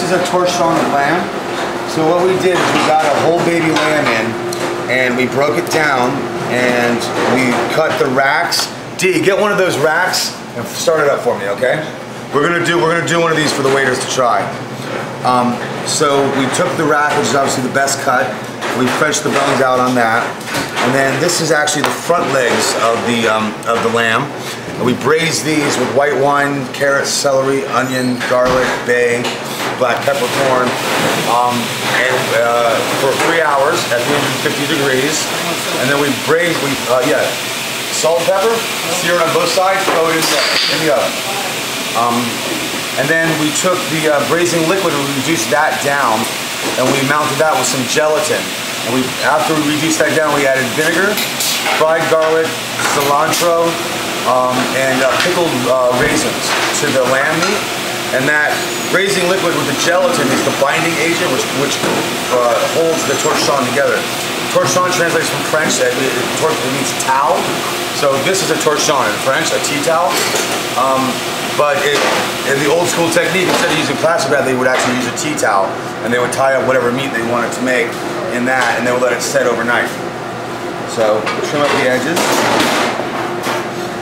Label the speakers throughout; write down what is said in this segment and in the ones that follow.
Speaker 1: is a torchon of lamb. So what we did is we got a whole baby lamb in, and we broke it down, and we cut the racks. D, get one of those racks and start it up for me, okay? We're gonna do one of these for the waiters to try. So we took the rack, which is obviously the best cut. We Frenched the bones out on that, and then this is actually the front legs of the lamb. And we braised these with white wine, carrots, celery, onion, garlic, bay, black peppercorn, for 3 hours at 350 degrees. And then we braised, salt, pepper, sear it on both sides, throw it in the oven. And then we took the braising liquid and we reduced that down, and we mounted that with some gelatin. And after we reduced that down, we added vinegar, fried garlic, cilantro, and pickled raisins to the lamb meat. And that braising liquid with the gelatin is the binding agent which holds the torchon together. Torchon translates from French, it means towel. So this is a torchon in French, a tea towel. But in the old school technique, instead of using plastic wrap, they would actually use a tea towel, and they would tie up whatever meat they wanted to make in that, and they would let it set overnight. So trim up the edges.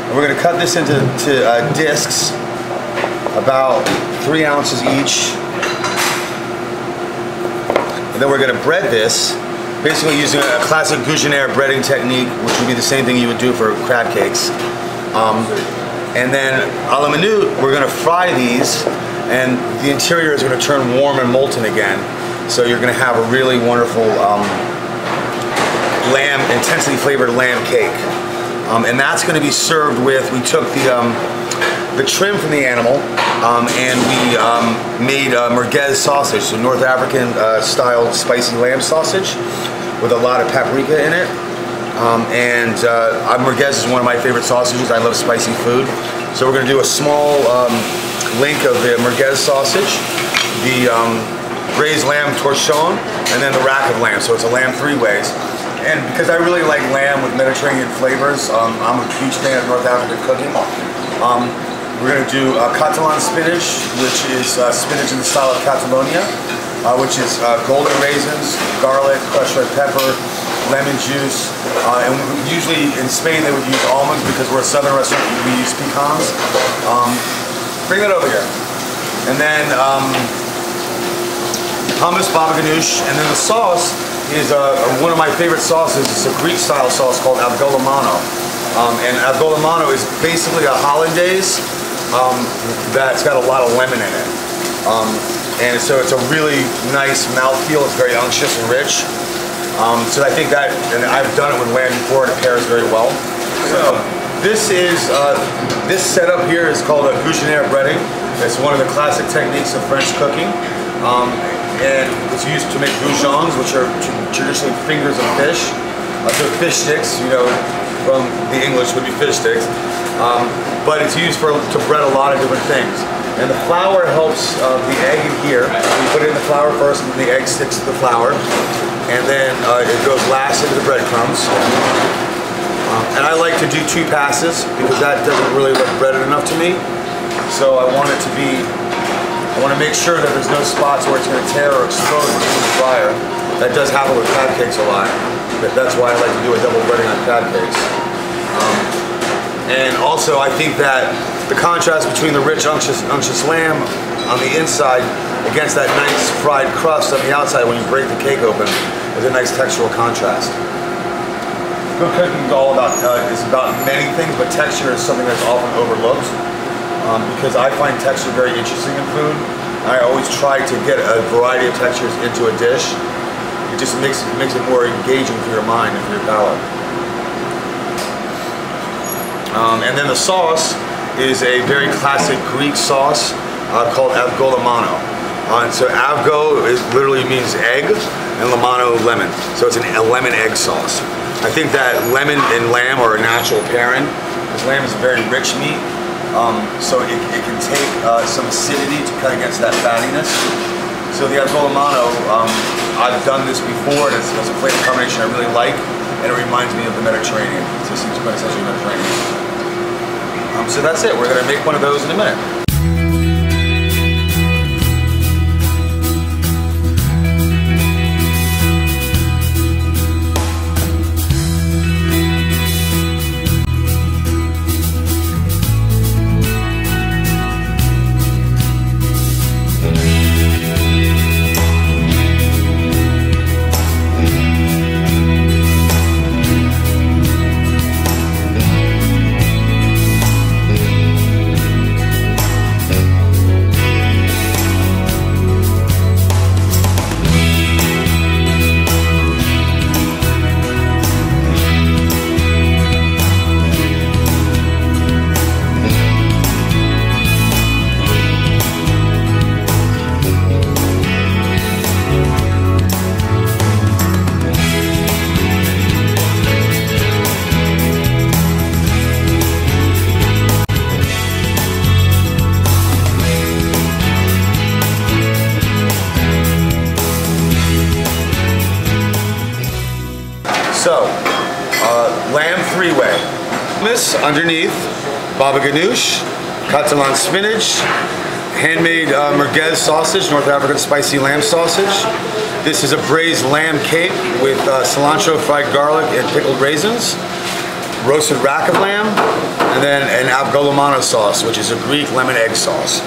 Speaker 1: And we're going to cut this into discs, about 3 ounces each. And then we're going to bread this, basically using a classic Cuisine.mov breading technique, which would be the same thing you would do for crab cakes. And then a la minute, we're going to fry these, and the interior is going to turn warm and molten again. So you're going to have a really wonderful intensely flavored lamb cake. And that's going to be served with, we took the trim from the animal, and we made merguez sausage, so North African style spicy lamb sausage with a lot of paprika in it. Merguez is one of my favorite sausages. I love spicy food. So we're going to do a small link of the merguez sausage, the braised lamb torchon, and then the rack of lamb. So it's a lamb 3 ways. And because I really like lamb with Mediterranean flavors, I'm a huge fan of North African cooking. We're going to do Catalan spinach, which is spinach in the style of Catalonia, which is golden raisins, garlic, crushed red pepper, lemon juice, and usually in Spain they would use almonds because we're a southern restaurant, we use pecans. Bring that over here. And then hummus, baba ganoush, and then the sauce is one of my favorite sauces. It's a Greek style sauce called avgolemono. And avgolemono is basically a hollandaise that's got a lot of lemon in it. And so it's a really nice mouthfeel. It's very unctuous and rich. So I think that, and I've done it with lamb before, and it pairs very well. So this setup here is called a Cuisine.mov breading. It's one of the classic techniques of French cooking. And it's used to make goujons, which are traditionally fingers of fish. So fish sticks, you know, from the English would be fish sticks. But it's used to bread a lot of different things. And the flour helps the egg in here. You put it in the flour first, and the egg sticks to the flour. And then it goes last into the breadcrumbs. And I like to do 2 passes because that doesn't really look breaded enough to me. So I want to make sure that there's no spots where it's going to tear or explode in the fryer. That does happen with crab cakes a lot. That's why I like to do a double breading on crab cakes. And also I think that the contrast between the rich unctuous lamb on the inside against that nice fried crust on the outside when you break the cake open is a nice textural contrast. Good cooking is all about, many things, but texture is something that's often overlooked because I find texture very interesting in food. I always try to get a variety of textures into a dish. It just makes it more engaging for your mind and for your palate. And then the sauce is a very classic Greek sauce called avgolemono. And so avgo literally means egg, and lemano lemon. So it's a lemon egg sauce. I think that lemon and lamb are a natural pairing because lamb is a very rich meat. So it can take some acidity to cut against that fattiness. So the avgolemono, I've done this before, and it's a flavor combination I really like, and it reminds me of the Mediterranean. So it seems quintessentially Mediterranean. So that's it. We're going to make one of those in a minute. So, lamb three-way. Hummus underneath, baba ganoush, catalan spinach, handmade merguez sausage, North African spicy lamb sausage. This is a braised lamb cape with cilantro, fried garlic, and pickled raisins. Roasted rack of lamb, and then an avgolemono sauce, which is a Greek lemon egg sauce.